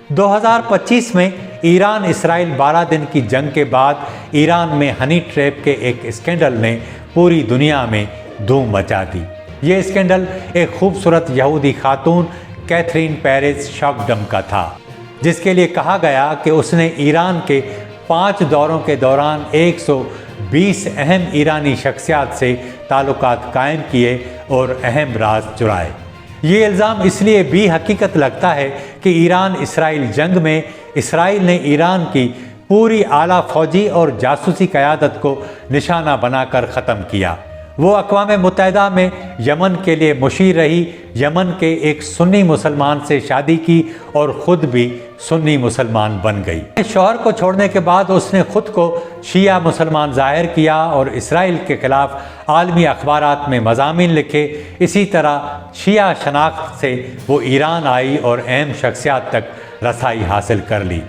2025 میں ایران اسرائیل 12 دن کی جنگ کے بعد ایران میں ہنی ٹریپ کے ایک اسکینڈل نے پوری دنیا میں دھوم مچا دی۔ یہ اسکینڈل ایک خوبصورت یہودی خاتون کیتھرین پیرز شاکڈم کا تھا، جس کے لیے کہا گیا کہ اس نے ایران کے 5 دوروں کے دوران 120 اہم ایرانی شخصیات سے تعلقات قائم کیے اور اہم راز چرائے۔ یہ الزام اس لیے بھی حقیقت لگتا ہے کہ ایران اسرائیل جنگ میں اسرائیل نے ایران کی پوری اعلیٰ فوجی اور جاسوسی قیادت کو نشانہ بنا کر ختم کیا۔ وہ اقوام متحدہ میں یمن کے لیے مشیر رہی، یمن کے ایک سنی مسلمان سے شادی کی اور خود بھی سنی مسلمان بن گئی۔ شوہر کو چھوڑنے کے بعد اس نے خود کو شیعہ مسلمان ظاہر کیا اور اسرائیل کے خلاف عالمی اخبارات میں مضامین لکھے۔ اسی طرح شیعہ شناخت سے وہ ایران آئی اور اہم شخصیات تک رسائی حاصل کر لی۔